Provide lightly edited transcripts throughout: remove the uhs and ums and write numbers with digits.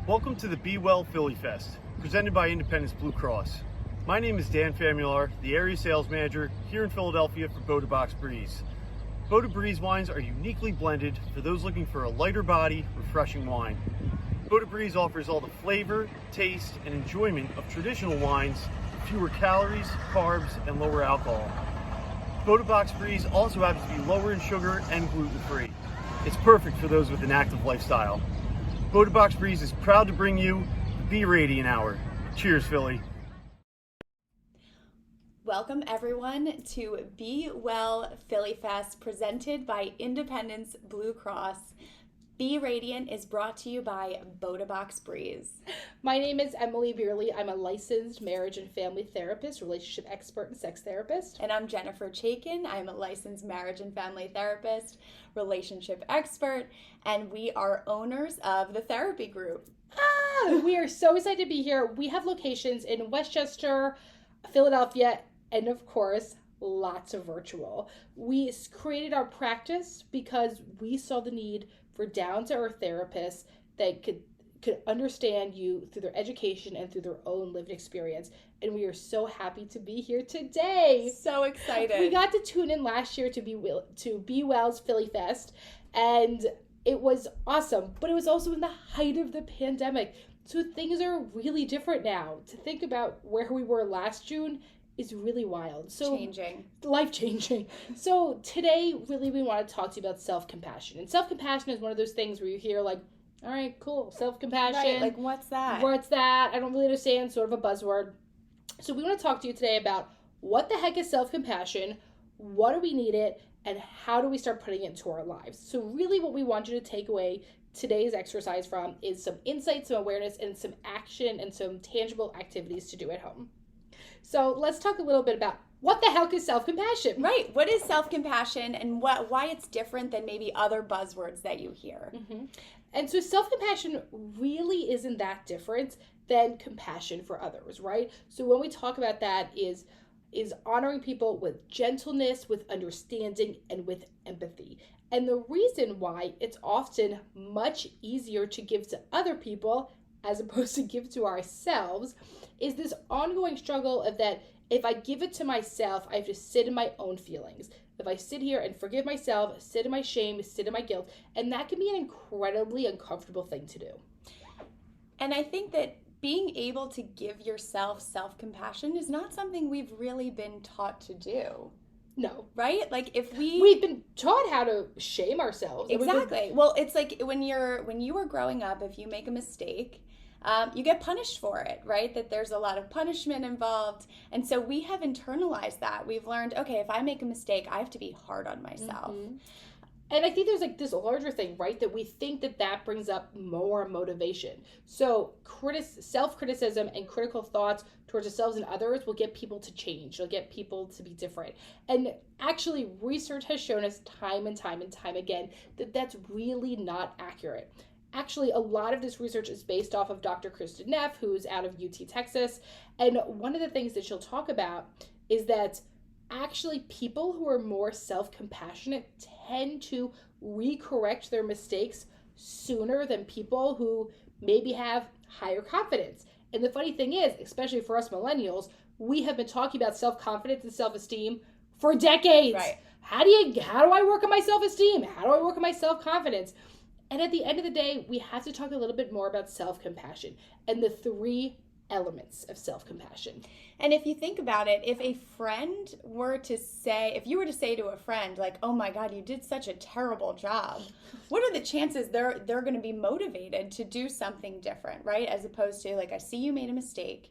Welcome to the Be Well Philly Fest, presented by Independence Blue Cross. My name is Dan Famular, the area sales manager here in Philadelphia for Bota Box Breeze. Bota Breeze wines are uniquely blended for those looking for a lighter body, refreshing wine. Bota Breeze offers all the flavor, taste, and enjoyment of traditional wines, fewer calories, carbs, and lower alcohol. Bota Box Breeze also happens to be lower in sugar and gluten-free. It's perfect for those with an active lifestyle. Bota Box Breeze is proud to bring you the Be Radiant Hour. Cheers, Philly. Welcome everyone to Be Well Philly Fest, presented by Independence Blue Cross. Be Radiant is brought to you by Bota Box Breeze. My name is Emmalee Bierly. I'm a licensed marriage and family therapist, relationship expert, and sex therapist. And I'm Jennifer Chaiken. I'm a licensed marriage and family therapist, relationship expert, and we are owners of the therapy group. We are so excited to be here. We have locations in Westchester, Philadelphia, and of course, lots of virtual. We created our practice because we saw the need for down-to-earth therapists that could understand you through their education and through their own lived experience. And we are so happy to be here today. So excited. We got to tune in last year to Be Well's Philly Fest, and it was awesome. But it was also in the height of the pandemic. So things are really different now. To think about where we were last June is really wild. So life-changing. So today, really, we want to talk to you about self-compassion. And self-compassion is one of those things where you hear like, all right, cool, self-compassion. Right, like what's that? What's that? I don't really understand, sort of a buzzword. So we want to talk to you today about what the heck is self-compassion, what do we need it, and how do we start putting it into our lives? So really what we want you to take away today's exercise from is some insight, some awareness, and some action and some tangible activities to do at home. So let's talk a little bit about what the heck is self-compassion? Right. What is self-compassion and why it's different than maybe other buzzwords that you hear? Mm-hmm. And so self-compassion really isn't that different than compassion for others, right? So when we talk about that is honoring people with gentleness, with understanding, and with empathy. And the reason why it's often much easier to give to other people as opposed to give to ourselves is this ongoing struggle of that if I give it to myself, I have to sit in my own feelings. If I sit here and forgive myself, sit in my shame, sit in my guilt, and that can be an incredibly uncomfortable thing to do. And I think that being able to give yourself self-compassion is not something we've really been taught to do. No. Right? Like if we've been taught how to shame ourselves. Exactly. Well, it's like when you were growing up, if you make a mistake, you get punished for it, right? That there's a lot of punishment involved. And so we have internalized that. We've learned, okay, if I make a mistake, I have to be hard on myself. Mm-hmm. And I think there's like this larger thing, right? That we think that brings up more motivation. So self-criticism and critical thoughts towards ourselves and others will get people to change. It'll get people to be different. And actually, research has shown us time and time and time again that that's really not accurate. Actually, a lot of this research is based off of Dr. Kristen Neff, who's out of UT, Texas. And one of the things that she'll talk about is that actually people who are more self-compassionate tend to recorrect their mistakes sooner than people who maybe have higher confidence. And the funny thing is, especially for us millennials, we have been talking about self-confidence and self-esteem for decades. Right. How do I work on my self-esteem? How do I work on my self-confidence? And at the end of the day, we have to talk a little bit more about self-compassion and the 3 elements of self-compassion. And if you think about it, if you were to say to a friend, like, oh my God, you did such a terrible job, what are the chances they're going to be motivated to do something different, right? As opposed to like, I see you made a mistake.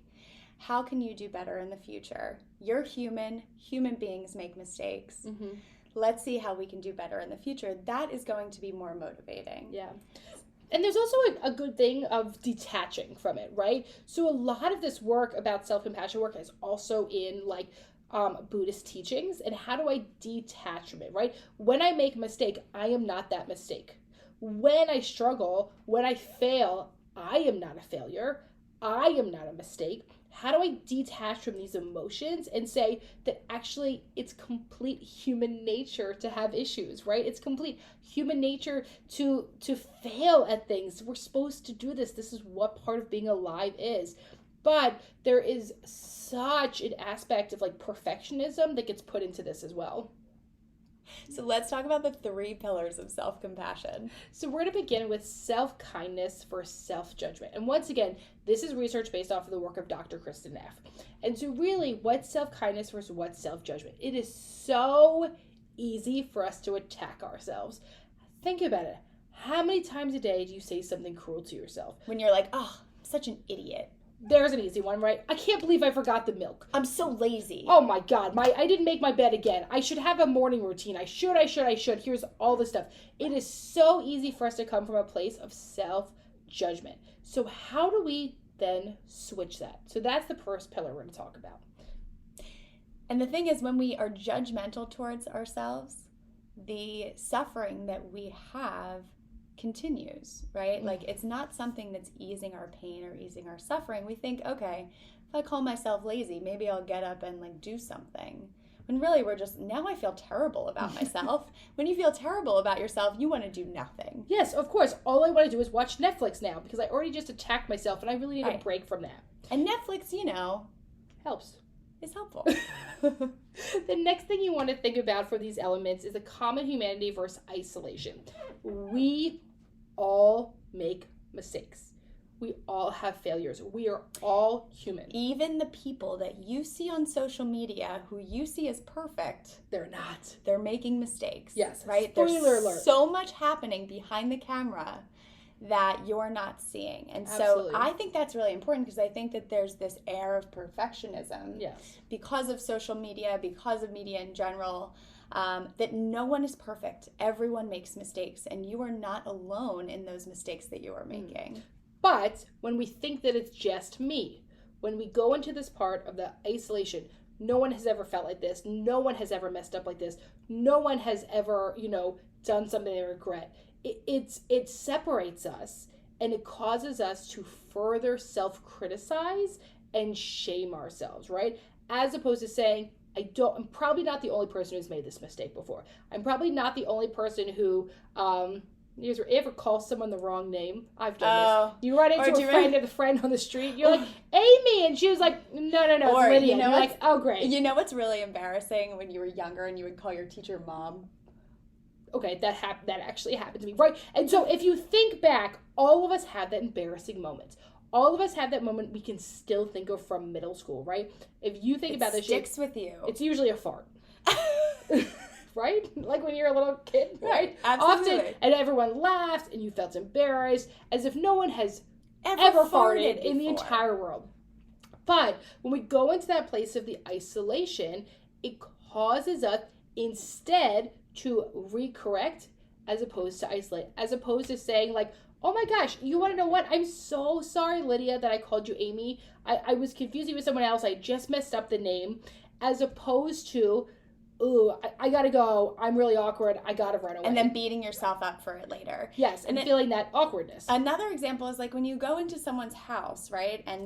How can you do better in the future? You're human beings make mistakes. Mm-hmm. Let's see how we can do better in the future. That is going to be more motivating. Yeah. And there's also a good thing of detaching from it, right? So a lot of this work about self-compassion work is also in like Buddhist teachings. And how do I detach from it, right? When I make a mistake, I am not that mistake. When I struggle, when I fail, I am not a failure. I am not a mistake. how do I detach from these emotions and say that actually it's complete human nature to have issues, right? It's complete human nature to fail at things. We're supposed to do this. This is what part of being alive is. But there is such an aspect of like perfectionism that gets put into this as well. So let's talk about the 3 pillars of self-compassion. So we're going to begin with self-kindness versus self-judgment. And once again, this is research based off of the work of Dr. Kristen Neff. And so really, what's self-kindness versus what's self-judgment? It is so easy for us to attack ourselves. Think about it. How many times a day do you say something cruel to yourself? When you're like, oh, I'm such an idiot. There's an easy one, right? I can't believe I forgot the milk. I'm so lazy. Oh my God, I didn't make my bed again. I should have a morning routine. I should. Here's all this stuff. It is so easy for us to come from a place of self-judgment. So how do we then switch that? So that's the first pillar we're going to talk about. And the thing is, when we are judgmental towards ourselves, the suffering that we have continues, right? Mm-hmm. Like, it's not something that's easing our pain or easing our suffering. We think, okay, if I call myself lazy, maybe I'll get up and like do something. When really we're just, now I feel terrible about myself. When you feel terrible about yourself, you want to do nothing. Yes, of course. All I want to do is watch Netflix now because I already just attacked myself and I really need a break from that. And Netflix, helps. Is helpful. The next thing you want to think about for these elements is the common humanity versus isolation. We all make mistakes. We all have failures. We are all human. Even the people that you see on social media who you see as perfect, they're not. They're making mistakes. Yes. Right? Spoiler There's alert. so much happening behind the camera that you're not seeing. And Absolutely. so I think that's really important because I think that there's this air of perfectionism because of social media, because of media in general, that no one is perfect. Everyone makes mistakes, and you are not alone in those mistakes that you are making. But when we think that it's just me, when we go into this part of the isolation, no one has ever felt like this. No one has ever messed up like this. No one has ever, done something they regret. It separates us, and it causes us to further self-criticize and shame ourselves, right? As opposed to saying, I'm probably not the only person who's made this mistake before. I'm probably not the only person who, you ever call someone the wrong name? I've done this. You run into a friend on the street, you're like, Amy, and she was like, no, it's Lydia. You're like, oh, great. You know what's really embarrassing when you were younger and you would call your teacher mom? Okay, that actually happened to me, right? And so if you think back, all of us have that embarrassing moment. All of us have that moment we can still think of from middle school, right? If you think about this, sticks with you. It's usually a fart. Right? Like when you're a little kid, right? Absolutely. Often, and everyone laughed and you felt embarrassed as if no one has ever farted in the entire world. But when we go into that place of the isolation, it causes us instead to recorrect as opposed to isolate, as opposed to saying like, oh my gosh, you want to know what? I'm so sorry, Lydia, that I called you Amy. I was confusing with someone else. I just messed up the name. As opposed to, ooh, I gotta go. I'm really awkward. I gotta run away. And then beating yourself up for it later. Yes, and feeling that awkwardness. Another example is like when you go into someone's house, right? And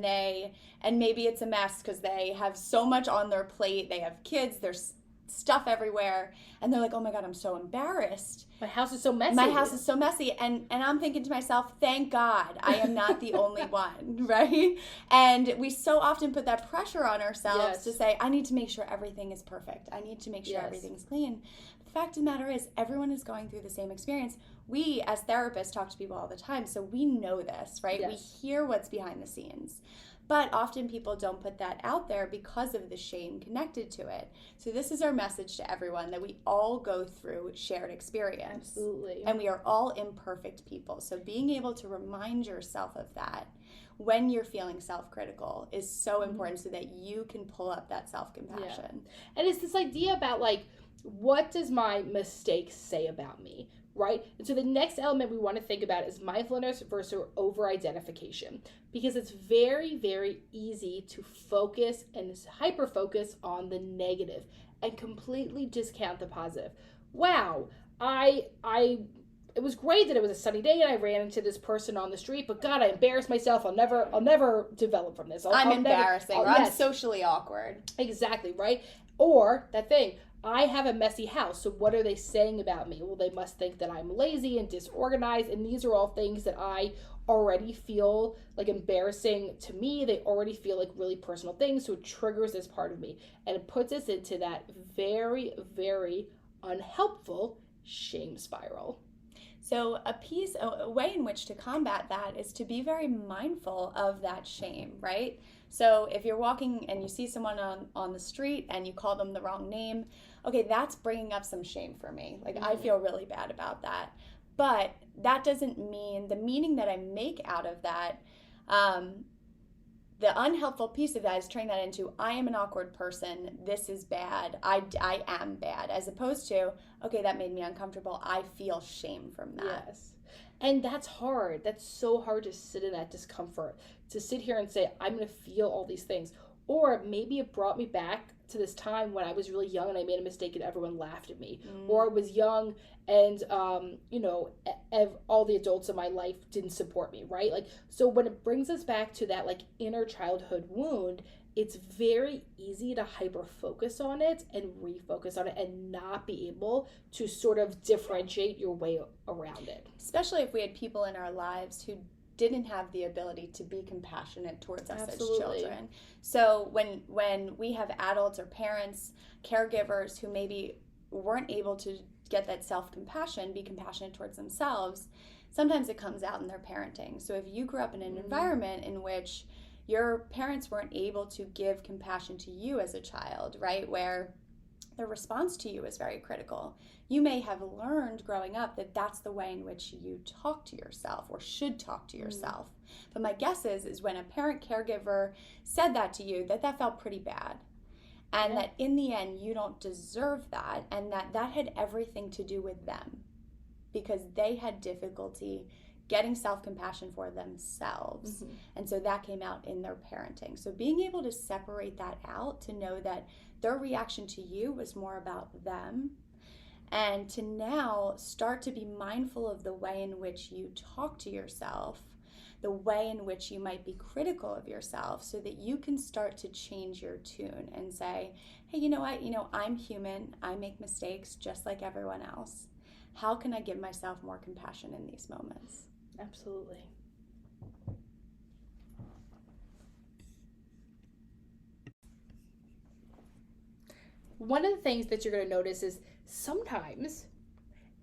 maybe it's a mess because they have so much on their plate. They have kids. There's stuff everywhere, and they're like, oh my God, I'm so embarrassed. My house is so messy. And I'm thinking to myself, thank God I am not the only one, right? And we so often put that pressure on ourselves to say, I need to make sure everything is perfect. I need to make sure everything's clean. The fact of the matter is, everyone is going through the same experience. We, as therapists, talk to people all the time, so we know this, right? Yes. We hear what's behind the scenes. But often people don't put that out there because of the shame connected to it. So this is our message to everyone, that we all go through shared experience. Absolutely. And we are all imperfect people. So being able to remind yourself of that when you're feeling self-critical is so important so that you can pull up that self-compassion. Yeah. And it's this idea about like, what does my mistake say about me? Right? And so the next element we want to think about is mindfulness versus over-identification, because it's very, very easy to focus and hyper-focus on the negative and completely discount the positive. Wow, I it was great that it was a sunny day and I ran into this person on the street, but God, I embarrassed myself. I'll never develop from this. I'm embarrassing. I'm yes, socially awkward. exactly, right? Or that thing, I have a messy house, so what are they saying about me? Well, they must think that I'm lazy and disorganized, and these are all things that I already feel like embarrassing to me. They already feel like really personal things, so it triggers this part of me, and it puts us into that very, very unhelpful shame spiral. So a way in which to combat that is to be very mindful of that shame, right? So if you're walking and you see someone on the street and you call them the wrong name, okay, that's bringing up some shame for me. Like, I feel really bad about that. But that doesn't mean, the meaning that I make out of that, the unhelpful piece of that is turning that into, I am an awkward person, this is bad, I am bad, as opposed to, okay, that made me uncomfortable, I feel shame from that. Yes. And that's hard. That's so hard to sit in that discomfort, to sit here and say, I'm going to feel all these things. Or maybe it brought me back to this time when I was really young and I made a mistake and everyone laughed at me. Or I was young and, all the adults in my life didn't support me, right? Like, so when it brings us back to that like inner childhood wound, it's very easy to hyper focus on it and refocus on it and not be able to sort of differentiate your way around it. Especially if we had people in our lives who didn't have the ability to be compassionate towards us Absolutely. as children. So when we have adults or parents, caregivers who maybe weren't able to get that self-compassion, be compassionate towards themselves, sometimes it comes out in their parenting. So if you grew up in an environment in which your parents weren't able to give compassion to you as a child, right, where their response to you is very critical, you may have learned growing up that that's the way in which you talk to yourself or should talk to yourself. But my guess is when a parent caregiver said that to you, that felt pretty bad. And that in the end, you don't deserve that, and that had everything to do with them because they had difficulty getting self-compassion for themselves. And so that came out in their parenting. So being able to separate that out, to know that their reaction to you was more about them, and to now start to be mindful of the way in which you talk to yourself, the way in which you might be critical of yourself, so that you can start to change your tune and say, hey, you know what, I'm human, I make mistakes just like everyone else. How can I give myself more compassion in these moments? Absolutely. One of the things that you're going to notice is sometimes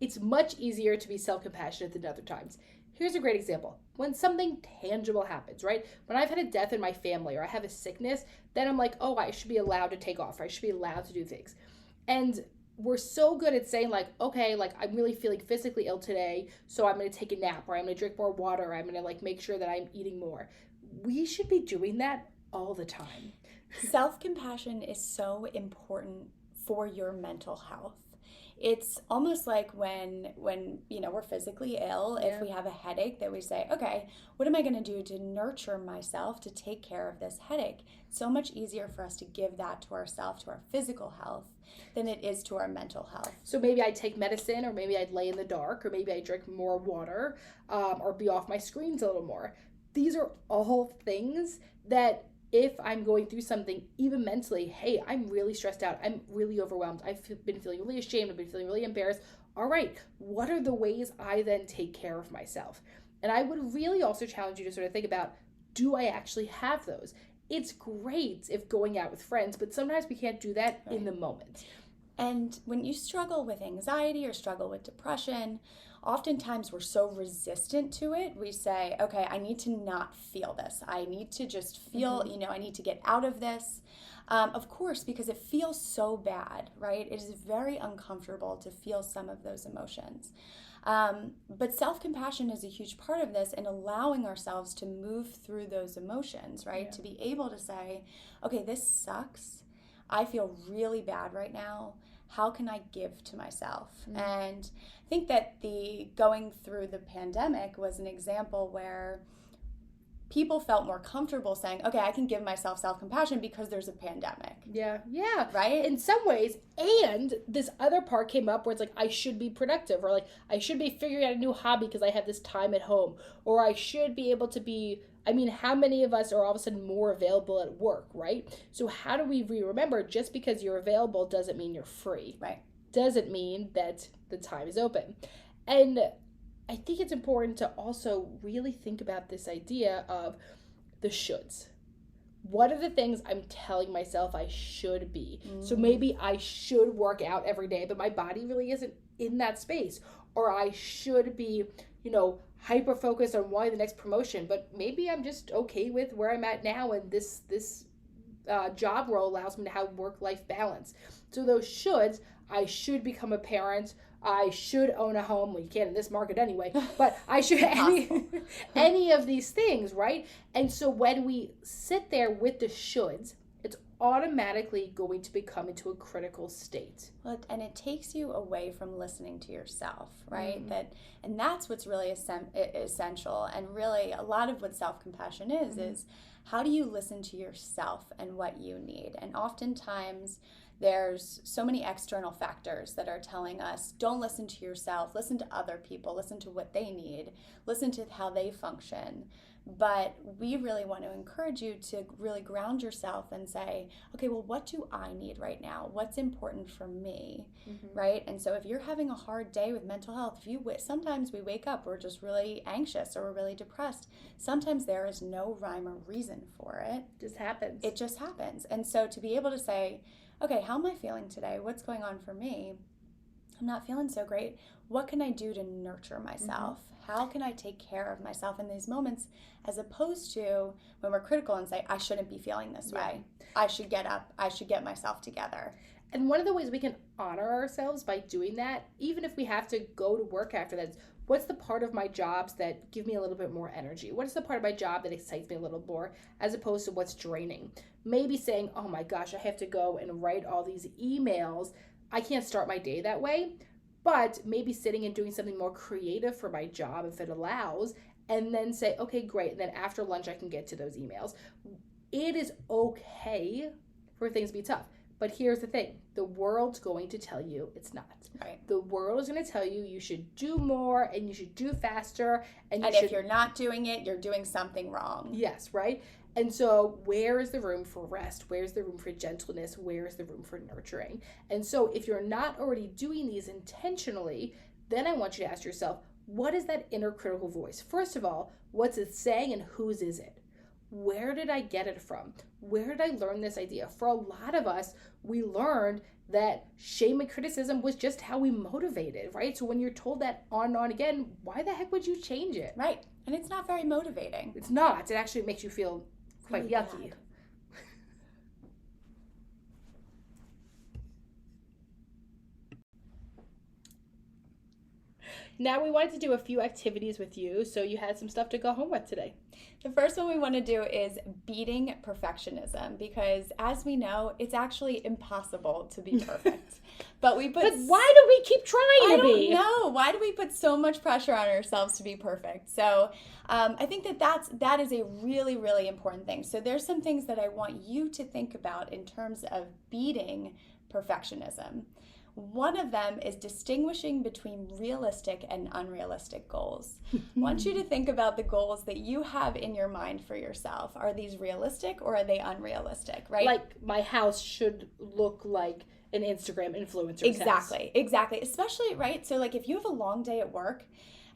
it's much easier to be self-compassionate than other times. Here's a great example. When something tangible happens, right? When I've had a death in my family or I have a sickness, then I'm like, oh, I should be allowed to take off. Or I should be allowed to do things. And we're so good at saying like, okay, like I'm really feeling physically ill today, so I'm going to take a nap, or I'm going to drink more water, or I'm going to like make sure that I'm eating more. We should be doing that all the time. Self-compassion is so important for your mental health. It's almost like when we're physically ill, if we have a headache, that we say, okay, what am I going to do to nurture myself to take care of this headache? It's so much easier for us to give that to ourselves, to our physical health, than it is to our mental health. So maybe I'd take medicine, or maybe I'd lay in the dark, or maybe I'd drink more water, or be off my screens a little more. These are all things that if I'm going through something, even mentally, hey, I'm really stressed out, I'm really overwhelmed, I've been feeling really ashamed, I've been feeling really embarrassed. All right, what are the ways I then take care of myself? And I would really also challenge you to sort of think about, do I actually have those? It's great if going out with friends, but sometimes we can't do that in the moment. And when you struggle with anxiety or struggle with depression, oftentimes we're so resistant to it. We say, okay, I need to not feel this. I need to just feel, I need to get out of this. Of course, because it feels so bad, right? It is very uncomfortable to feel some of those emotions. But self-compassion is a huge part of this, and allowing ourselves to move through those emotions, right? To be able to say, okay, this sucks. I feel really bad right now. How can I give to myself? And I think that the going through the pandemic was an example where people felt more comfortable saying, okay, I can give myself self-compassion because there's a pandemic. Yeah. Right? In some ways. And this other part came up where it's like, I should be productive, or like, I should be figuring out a new hobby because I have this time at home, or I should be able to be, I mean, how many of us are all of a sudden more available at work, right? So how do we remember, just because you're available doesn't mean you're free. Right. Doesn't mean that the time is open. And I think it's important to also really think about this idea of the shoulds. What are the things I'm telling myself I should be? So maybe I should work out every day, but my body really isn't in that space. Or I should be, hyper focused on wanting the next promotion, but maybe I'm just okay with where I'm at now, and this job role allows me to have work-life balance. So those shoulds, I should become a parent, I should own a home. Well, you can't in this market anyway, but I should any of these things, right? And so when we sit there with the shoulds, it's automatically going to become into a critical state. Well, and it takes you away from listening to yourself, right? And that's what's really essential. And really, a lot of what self-compassion is how do you listen to yourself and what you need? And oftentimes, there's so many external factors that are telling us, don't listen to yourself, listen to other people, listen to what they need, listen to how they function. But we really want to encourage you to really ground yourself and say, okay, well, what do I need right now? What's important for me, right? And so if you're having a hard day with mental health, sometimes we wake up, we're just really anxious or we're really depressed. Sometimes there is no rhyme or reason for it. It just happens. And so to be able to say, okay, how am I feeling today? What's going on for me? I'm not feeling so great. What can I do to nurture myself? How can I take care of myself in these moments, as opposed to when we're critical and say, I shouldn't be feeling this way. I should get up. I should get myself together. And one of the ways we can honor ourselves by doing that, even if we have to go to work after that, is what's the part of my jobs that give me a little bit more energy? What is the part of my job that excites me a little more, as opposed to what's draining? Maybe saying, oh my gosh, I have to go and write all these emails. I can't start my day that way. But maybe sitting and doing something more creative for my job, if it allows, and then say, okay, great. And then after lunch, I can get to those emails. It is okay for things to be tough. But here's the thing. The world's going to tell you it's not. Right. The world is going to tell you you should do more and you should do faster. And if you're not doing it, you're doing something wrong. Yes, right? And so where is the room for rest? Where's the room for gentleness? Where is the room for nurturing? And so if you're not already doing these intentionally, then I want you to ask yourself, what is that inner critical voice? First of all, what's it saying and whose is it? Where did I get it from? Where did I learn this idea? For a lot of us, we learned that shame and criticism was just how we motivated, right? So when you're told that on and on again, why the heck would you change it? Right. And it's not very motivating. It's not. It actually makes you feel quite really yucky. bad. Now we wanted to do a few activities with you, so you had some stuff to go home with today. The first one we want to do is beating perfectionism, because as we know, it's actually impossible to be perfect. But why do we keep trying to be? I don't know. Why do we put so much pressure on ourselves to be perfect? So I think that is a really, really important thing. So there's some things that I want you to think about in terms of beating perfectionism. One of them is distinguishing between realistic and unrealistic goals. I want you to think about the goals that you have in your mind for yourself. Are these realistic or are they unrealistic, right? Like, my house should look like an Instagram influencer's house. Exactly. Especially, right? So, like, if you have a long day at work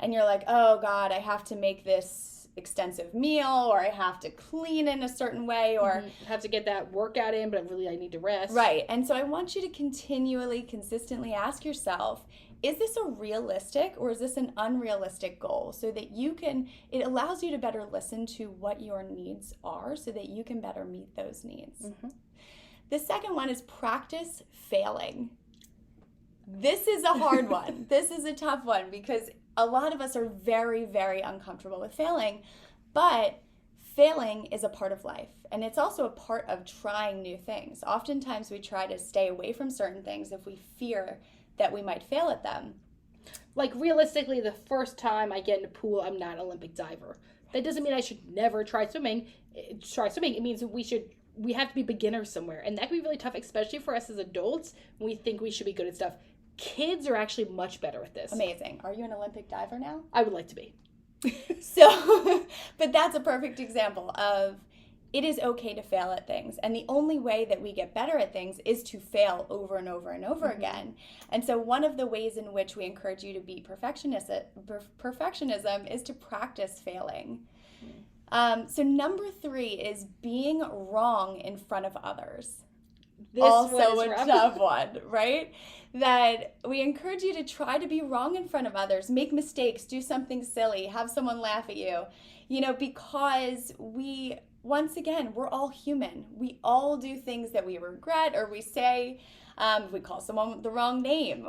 and you're like, oh, God, I have to make this extensive meal, or I have to clean in a certain way, or have to get that workout in, but I need to rest. Right. And so I want you to consistently ask yourself, is this a realistic or is this an unrealistic goal? So that it allows you to better listen to what your needs are so that you can better meet those needs. The second one is practice failing. This is a hard one. This is a tough one, because a lot of us are very, very uncomfortable with failing, but failing is a part of life, and it's also a part of trying new things. Oftentimes we try to stay away from certain things if we fear that we might fail at them. Like, realistically, the first time I get in a pool, I'm not an Olympic diver. That doesn't mean I should never try swimming. It means that we have to be beginners somewhere. And that can be really tough, especially for us as adults when we think we should be good at stuff. Kids are actually much better at this. Amazing. Are you an Olympic diver now? I would like to be. So, but that's a perfect example of it is okay to fail at things. And the only way that we get better at things is to fail over and over and over again. And so one of the ways in which we encourage you to be perfectionism is to practice failing. So number 3 is being wrong in front of others. This also a tough one, right? That we encourage you to try to be wrong in front of others, make mistakes, do something silly, have someone laugh at you, because once again, we're all human. We all do things that we regret or we say, if we call someone the wrong name.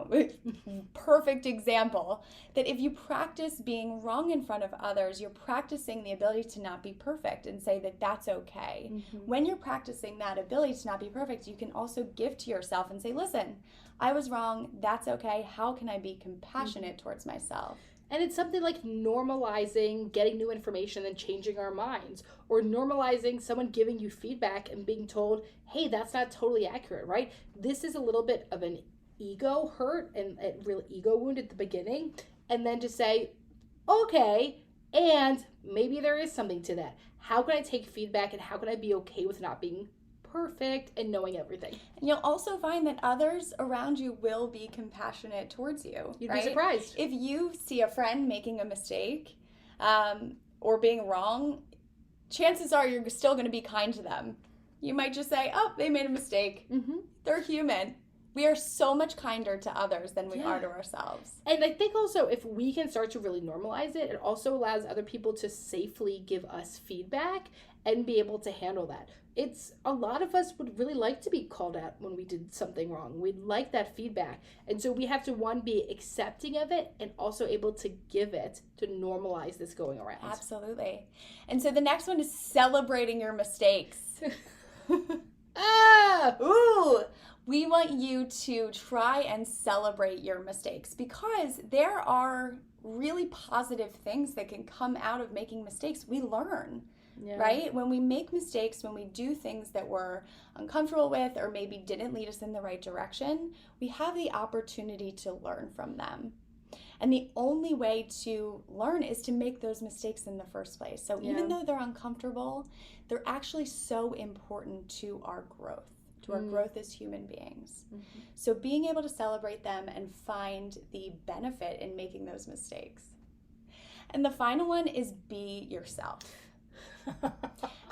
Perfect example that if you practice being wrong in front of others, you're practicing the ability to not be perfect and say that that's okay. When you're practicing that ability to not be perfect, you can also give to yourself and say, listen, I was wrong. That's okay. How can I be compassionate towards myself? And it's something like normalizing getting new information and changing our minds, or normalizing someone giving you feedback and being told, hey, that's not totally accurate, right? This is a little bit of an ego hurt and a real ego wound at the beginning. And then to say, okay, and maybe there is something to that. How can I take feedback and how can I be okay with not being perfect and knowing everything? And you'll also find that others around you will be compassionate towards you. You'd right? be surprised. If you see a friend making a mistake or being wrong, chances are you're still going to be kind to them. You might just say, oh, they made a mistake. They're human. We are so much kinder to others than we are to ourselves. And I think also if we can start to really normalize it, it also allows other people to safely give us feedback and be able to handle that. A lot of us would really like to be called out when we did something wrong. We'd like that feedback. And so we have to, one, be accepting of it and also able to give it to normalize this going around. Absolutely. And so the next one is celebrating your mistakes. We want you to try and celebrate your mistakes because there are really positive things that can come out of making mistakes. We learn. Right? When we make mistakes, when we do things that we're uncomfortable with or maybe didn't lead us in the right direction, we have the opportunity to learn from them. And the only way to learn is to make those mistakes in the first place. So even though they're uncomfortable, they're actually so important to our growth, as human beings. So being able to celebrate them and find the benefit in making those mistakes. And the final one is be yourself.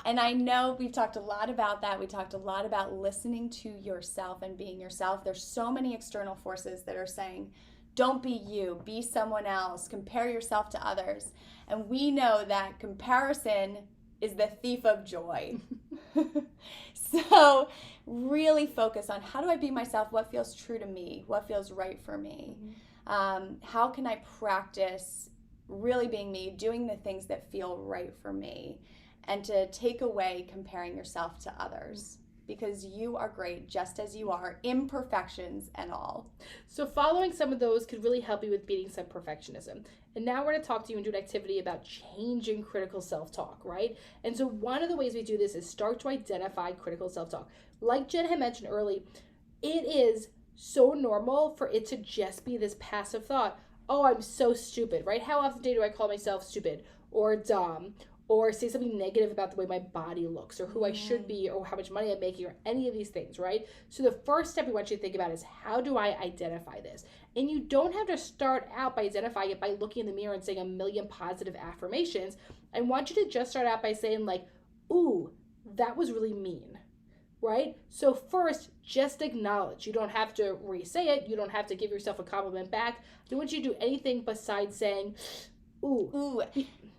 And I know we've talked a lot about that. We talked a lot about listening to yourself and being yourself. There's so many external forces that are saying, don't be you, be someone else, compare yourself to others. And we know that comparison is the thief of joy. So really focus on how do I be myself? What feels true to me? What feels right for me? How can I practice really being me, doing the things that feel right for me, and to take away comparing yourself to others because you are great just as you are, imperfections and all. So following some of those could really help you with beating some perfectionism. And now we're going to talk to you and do an activity about changing critical self-talk, right? And so one of the ways we do this is start to identify critical self-talk. Like Jen had mentioned early, it is so normal for it to just be this passive thought. Oh, I'm so stupid, right? How often do I call myself stupid or dumb or say something negative about the way my body looks or who I should be or how much money I'm making or any of these things, right? So the first step we want you to think about is how do I identify this? And you don't have to start out by identifying it by looking in the mirror and saying a million positive affirmations. I want you to just start out by saying like, ooh, that was really mean. Right? So first, just acknowledge. You don't have to re-say it. You don't have to give yourself a compliment back. I don't want you to do anything besides saying, ooh.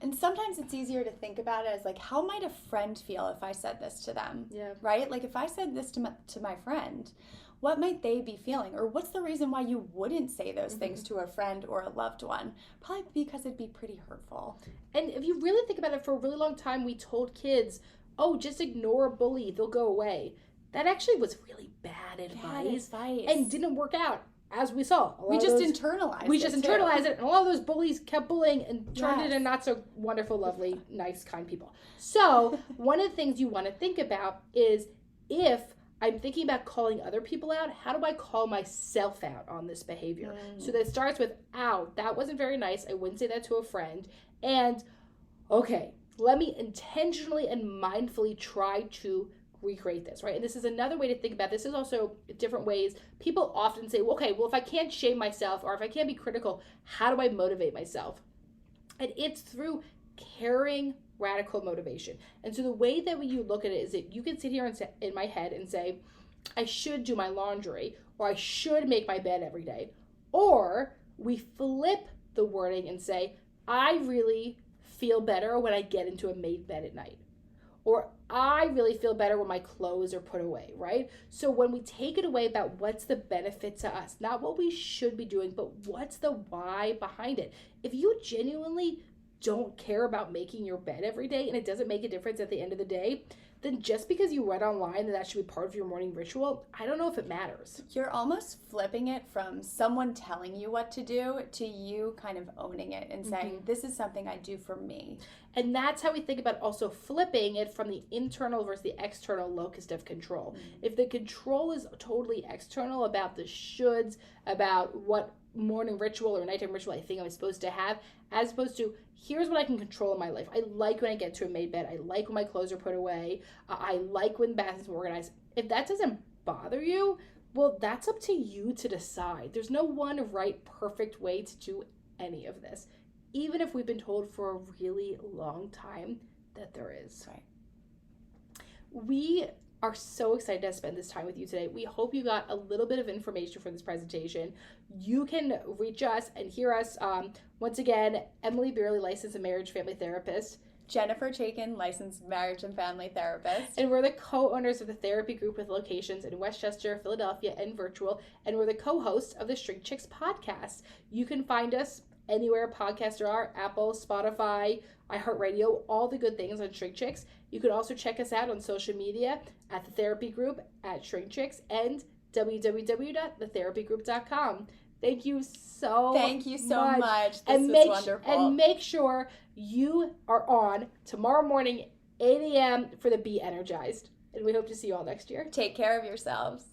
And sometimes it's easier to think about it as like, how might a friend feel if I said this to them? Yeah. Right? Like if I said this to my friend, what might they be feeling? Or what's the reason why you wouldn't say those things to a friend or a loved one? Probably because it'd be pretty hurtful. And if you really think about it, for a really long time, we told kids, oh, just ignore a bully, they'll go away. That actually was really bad advice. And didn't work out. as we saw, we just internalized it, and a lot of those bullies kept bullying and turned it into not so wonderful, lovely, nice, kind people. So one of the things you want to think about is, if I'm thinking about calling other people out, how do I call myself out on this behavior? So that starts with, ow, that wasn't very nice. I wouldn't say that to a friend. And okay, let me intentionally and mindfully try to recreate this, right? And this is another way to think about this. Is also different ways. People often say, well, okay, well, if I can't shame myself or if I can't be critical, how do I motivate myself? And it's through caring radical motivation. And so the way that you look at it is that you can sit here and say, in my head and say, I should do my laundry, or I should make my bed every day. Or we flip the wording and say, I really feel better when I get into a made bed at night. Or I really feel better when my clothes are put away, right? So when we take it away about what's the benefit to us, not what we should be doing, but what's the why behind it. If you genuinely don't care about making your bed every day and it doesn't make a difference at the end of the day, then just because you read online that should be part of your morning ritual, I don't know if it matters. You're almost flipping it from someone telling you what to do to you kind of owning it and saying, this is something I do for me. And that's how we think about also flipping it from the internal versus the external locus of control. If the control is totally external about the shoulds, about what morning ritual or nighttime ritual I think I'm supposed to have, as opposed to, here's what I can control in my life. I like when I get to a made bed. I like when my clothes are put away. I like when the bath is organized. If that doesn't bother you, well, that's up to you to decide. There's no one right, perfect way to do any of this, even if we've been told for a really long time that there is. Right. We are so excited to spend this time with you today. We hope you got a little bit of information from this presentation. You can reach us and hear us. Once again, Emmalee Bierly, licensed and marriage family therapist. Jennifer Chaiken, licensed marriage and family therapist. And we're the co-owners of the therapy group with locations in Westchester, Philadelphia, and virtual. And we're the co-hosts of the ShrinkChicks podcast. You can find us anywhere podcasts are, Apple, Spotify, iHeartRadio, all the good things on ShrinkChicks. You can also check us out on social media at the therapy group, at ShrinkChicks, and www.thetherapygroup.com. Thank you so much. This was wonderful. And make sure you are on tomorrow morning, 8 a.m. for the Be Energized. And we hope to see you all next year. Take care of yourselves.